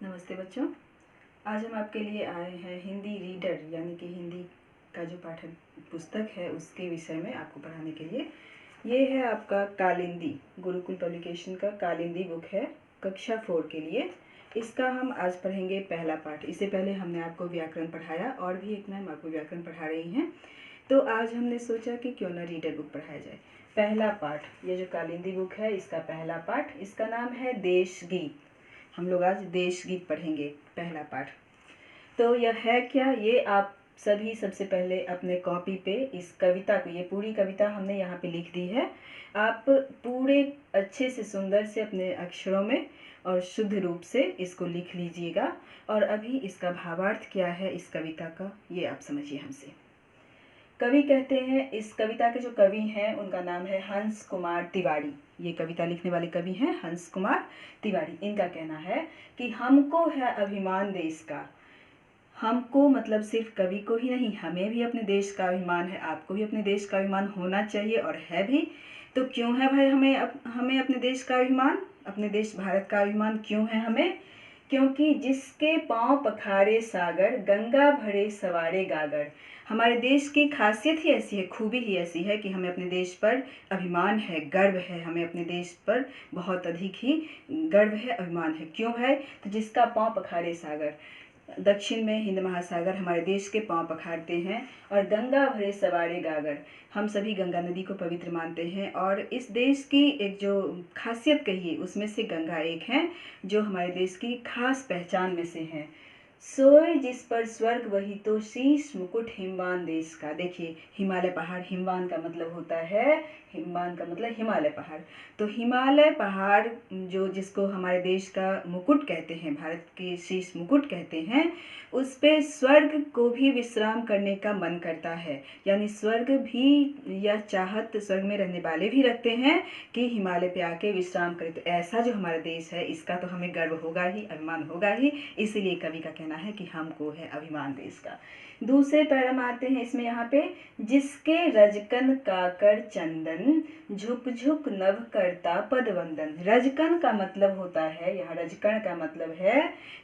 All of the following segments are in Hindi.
नमस्ते बच्चों। आज हम आपके लिए आए हैं हिंदी रीडर यानी कि हिंदी का जो पाठ्य पुस्तक है उसके विषय में आपको पढ़ाने के लिए। ये है आपका कालिंदी, गुरुकुल पब्लिकेशन का कालिंदी बुक है कक्षा 4 के लिए। इसका हम आज पढ़ेंगे पहला पाठ। इससे पहले हमने आपको व्याकरण पढ़ाया और भी एक मैम आपको व्याकरण पढ़ा रही हैं, तो आज हमने सोचा कि क्यों ना रीडर बुक पढ़ाया जाए। पहला पाठ, ये जो कालिंदी बुक है इसका पहला पाठ, इसका नाम है देश गीत। हम लोग आज देश गीत पढ़ेंगे, पहला पाठ। तो यह है क्या, ये आप सभी सबसे पहले अपने कॉपी पे इस कविता को, ये पूरी कविता हमने यहाँ पे लिख दी है। आप पूरे अच्छे से सुंदर से अपने अक्षरों में और शुद्ध रूप से इसको लिख लीजिएगा। और अभी इसका भावार्थ क्या है इस कविता का, ये आप समझिए हमसे। कवि कहते हैं, इस कविता के जो कवि हैं उनका नाम है हंस कुमार तिवारी। ये कविता लिखने वाले कवि हैं हंस कुमार तिवारी। इनका कहना है कि हमको है अभिमान देश का। हमको मतलब सिर्फ कवि को ही नहीं, हमें भी अपने देश का अभिमान है, आपको भी अपने देश का अभिमान होना चाहिए और है भी। तो क्यों है भाई हमें अपने देश का अभिमान, अपने देश भारत का अभिमान क्यों है हमें? क्योंकि जिसके पांव पखारे सागर, गंगा भरे सवारे गागर। हमारे देश की खासियत ही ऐसी है, खूबी ही ऐसी है कि हमें अपने देश पर अभिमान है, गर्व है। हमें अपने देश पर बहुत अधिक ही गर्व है, अभिमान है। क्यों है? तो जिसका पांव पखारे सागर, दक्षिण में हिंद महासागर हमारे देश के पांव पखारते हैं, और गंगा भरे सवारे गागर, हम सभी गंगा नदी को पवित्र मानते हैं। और इस देश की एक जो खासियत कहिए उसमें से गंगा एक है, जो हमारे देश की खास पहचान में से है। सोए जिस पर स्वर्ग वही तो शीश मुकुट हिमवान देश का। देखिए, हिमालय पहाड़, हिमवान का मतलब होता है, हिमवान का मतलब हिमालय पहाड़। तो हिमालय पहाड़ जो, जिसको हमारे देश का मुकुट कहते हैं, भारत के शीश मुकुट कहते हैं, उस पे स्वर्ग को भी विश्राम करने का मन करता है। यानी स्वर्ग भी यह चाहत स्वर्ग में रहने वाले भी रखते हैं कि हिमालय पे आके विश्राम करें। तो ऐसा जो हमारा देश है इसका तो हमें गर्व होगा ही, अभिमान होगा ही। इसीलिए कवि का कहना है कि हमको है अभिमान देश का। दूसरे पैरा आते हैं इसमें, यहाँ पे, जिसके रजकन काकर चंदन, झुक झुक नभ करता पदवंदन। रजकन का मतलब होता है, यहाँ रजकन का मतलब है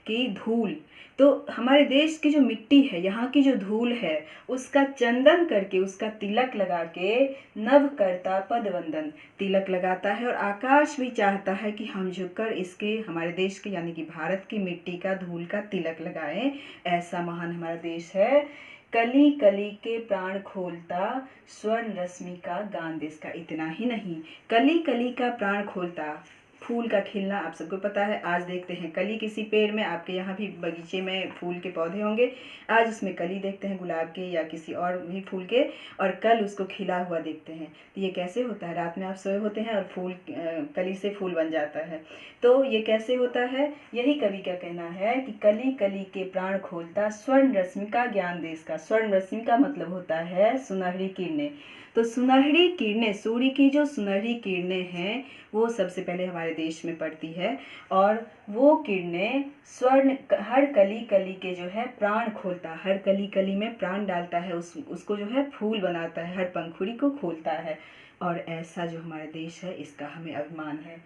कि धूल। तो हमारे देश की जो मिट्टी है, यहाँ की जो धूल है, उसका चंदन करके, उसका तिलक लगा के, नभ करता पदवंदन, तिलक लगाता है। और आकाश भी चाहता है कि हम झुककर इसके, हमारे देश के यानी कि भारत की मिट्टी का, धूल का तिलक लगाएं। ऐसा महान हमारा देश है। कली कली के प्राण खोलता, स्वर्ण रश्मि का गान देश का। इतना ही नहीं, कली कली का प्राण खोलता, फूल का खिलना आप सबको पता है। आज देखते हैं कली किसी पेड़ में, आपके यहाँ भी बगीचे में फूल के पौधे होंगे, आज उसमें कली देखते हैं गुलाब के या किसी और भी फूल के, और कल उसको खिला हुआ देखते हैं। तो ये कैसे होता है? रात में आप सोए होते हैं और फूल, कली से फूल बन जाता है। तो ये कैसे होता है? यही कवि का कहना है कि कली कली के प्राण खोलता, स्वर्ण रश्मि का ज्ञान देश का। स्वर्ण रश्मि का मतलब होता है सुनहरी किरणें। तो सुनहरी किरणें, सूर्य की जो सुनहरी किरणें हैं वो सबसे पहले हमारे देश में पड़ती है, और वो किरणें स्वर्ण, हर कली कली के जो है प्राण खोलता, हर कली कली में प्राण डालता है, उसको जो है फूल बनाता है, हर पंखुड़ी को खोलता है। और ऐसा जो हमारा देश है इसका हमें अभिमान है।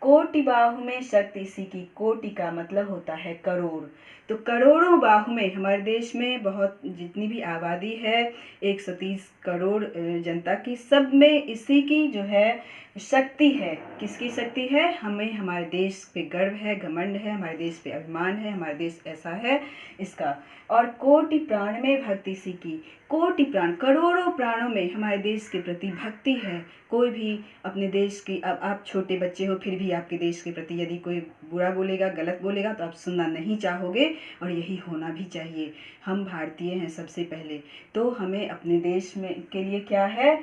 कोटि बाहु में शक्ति इसी की, कोटि का मतलब होता है करोड़। तो करोड़ों बाहु में, हमारे देश में बहुत, जितनी भी आबादी है 130 करोड़ जनता की, सब में इसी की जो है शक्ति है। किसकी शक्ति है? हमें हमारे देश पे गर्व है, घमंड है, हमारे देश पे अभिमान है, हमारा देश ऐसा है इसका। और कोटि प्राण में भक्ति सी की, कोटि प्राण, करोड़ों प्राणों में हमारे देश के प्रति भक्ति है। कोई भी अपने देश की, अब आप छोटे बच्चे हो फिर भी आपके देश के प्रति यदि कोई बुरा बोलेगा, गलत बोलेगा, तो आप सुनना नहीं चाहोगे, और यही होना भी चाहिए। हम भारतीय हैं सबसे पहले, तो हमें अपने देश में के लिए क्या है?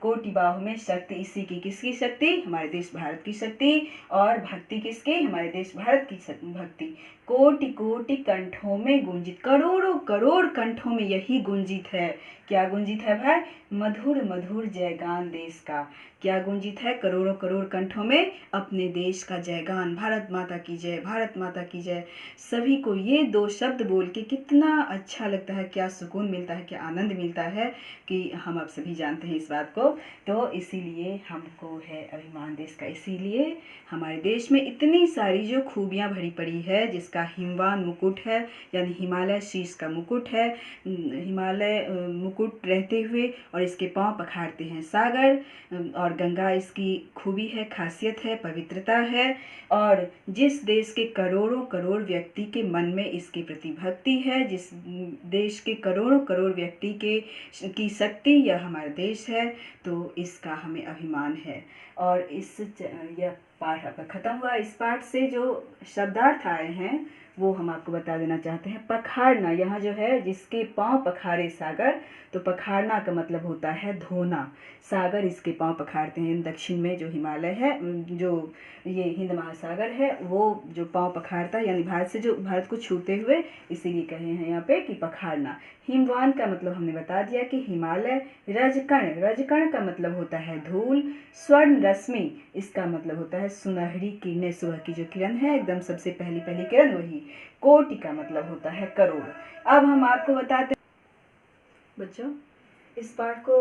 कोटि बाहु में शक्ति इसी की। किसकी शक्ति? हमारे देश भारत की शक्ति। और भक्ति किसकी? हमारे देश भारत की भक्ति। कोटि कोटि कंठों में गुंजित, करोड़ों करोड़ कंठों में यही गुंजित है। क्या गुंजित है भाई? मधुर मधुर जयगान देश का। क्या गुंजित है? करोड़ों करोड़ कंठों में अपने देश का जयगान, भारत माता की जय, भारत माता की जय। सभी को ये दो शब्द बोल के कितना अच्छा लगता है, क्या सुकून मिलता है, क्या आनंद मिलता है, कि हम आप सभी जानते हैं इस बात रात को। तो इसीलिए हमको है अभिमान देश का, इसीलिए हमारे देश में इतनी सारी जो खूबियाँ भरी पड़ी है, जिसका हिमवान मुकुट है, यानी हिमालय शीर्ष का मुकुट है, हिमालय मुकुट रहते हुए और इसके पांव पखारते हैं सागर, और गंगा इसकी खूबी है, खासियत है, पवित्रता है। और जिस देश के करोड़ों करोड़ व्यक्ति के मन में इसके प्रति भक्ति है, जिस देश के करोड़ों करोड़ व्यक्ति की शक्ति यह हमारा देश है, तो इसका हमें अभिमान है। और यह पाठ आपका खत्म हुआ। इस पाठ से जो शब्दार्थ आए हैं वो हम आपको बता देना चाहते हैं। पखारना, यहाँ जो है जिसके पांव पखारे सागर, तो पखारना का मतलब होता है धोना। सागर इसके पांव पखारते हैं। दक्षिण में जो हिमालय है, जो ये हिंद महासागर है, वो जो पांव पखारता है, यानी भारत को छूते हुए, इसीलिए कहे हैं यहाँ पे कि पखारना। हिमवान का मतलब हमने बता दिया कि हिमालय। रजकण, रजकण का मतलब होता है धूल। स्वर्ण रश्मि, इसका मतलब होता है सुनहरी किरणें, सुबह की जो किरण है एकदम सबसे पहली पहली किरण, वही। कोटि का मतलब होता है करोड़। अब हम आपको बताते बच्चों, इस पाठ को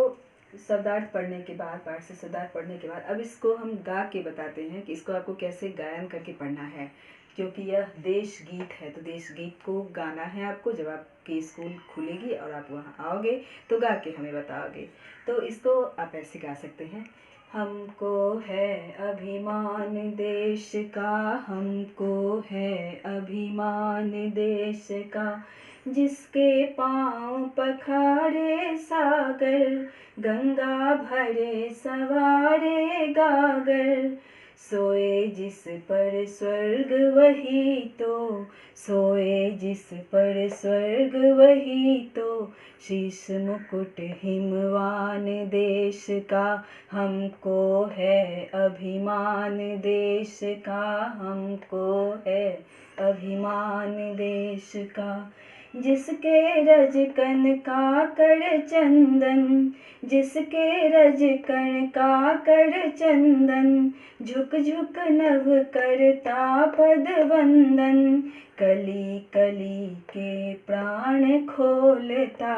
शब्दार्थ पढ़ने के बाद, पाठ से शब्दार्थ पढ़ने के बाद, अब इसको हम गा के बताते हैं कि इसको आपको कैसे गायन करके पढ़ना है, क्योंकि यह देश गीत है। तो देश गीत को गाना है आपको। जब आपकी स्कूल खुलेगी और आप वहाँ आओगे तो गा के हमें बताओगे। तो इसको आप ऐसे गा सकते हैं। हमको है अभिमान देश का, हमको है अभिमान देश का, जिसके पाँव पखारे सागर, गंगा भरे सवारे गागर, सोए जिस पर स्वर्ग वही तो, सोए जिस पर स्वर्ग वही तो, शीश मुकुट हिमवान देश का, हमको है अभिमान देश का, हमको है अभिमान देश का, जिसके रजकन का कर चंदन, जिसके रजकन का कर चंदन, झुक झुक नभ करता पद वंदन, कली कली के प्राण खोलता,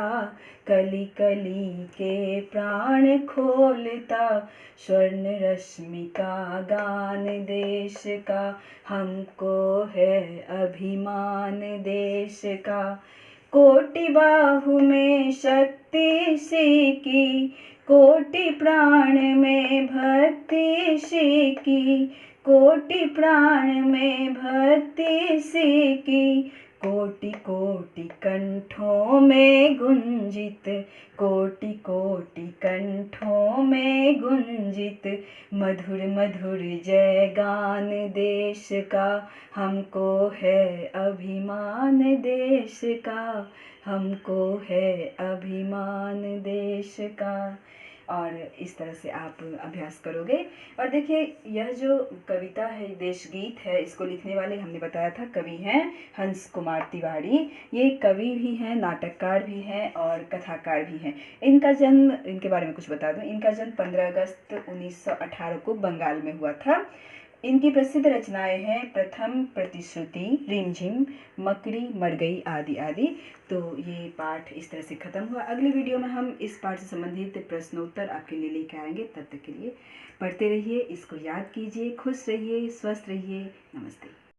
कली कली के प्राण खोलता, स्वर्ण रश्मि का गान देश का, हमको है अभिमान देश का, कोटि बाहु में शक्ति सी की, कोटि प्राण में भक्ति सी की, कोटि प्राण में भक्ति सी की, कोटि कोटि कंठों में गुंजित, कोटि कोटि कंठों में गुंजित, मधुर मधुर जय गान देश का, हमको है अभिमान देश का, हमको है अभिमान देश का। और इस तरह से आप अभ्यास करोगे। और देखिए, यह जो कविता है, देश गीत है, इसको लिखने वाले हमने बताया था कवि हैं हंस कुमार तिवारी। ये कवि भी हैं, नाटककार भी हैं और कथाकार भी हैं। इनका जन्म, इनके बारे में कुछ बता दूं, इनका जन्म 15 अगस्त 1918 को बंगाल में हुआ था। इनकी प्रसिद्ध रचनाएं हैं प्रथम प्रतिश्रुति, रिमझिम, मकड़ी मर गई आदि आदि। तो ये पाठ इस तरह से खत्म हुआ। अगले वीडियो में हम इस पाठ से संबंधित प्रश्नोत्तर आपके लिए लेकर आएंगे। तब तक के लिए पढ़ते रहिए, इसको याद कीजिए, खुश रहिए, स्वस्थ रहिए। नमस्ते।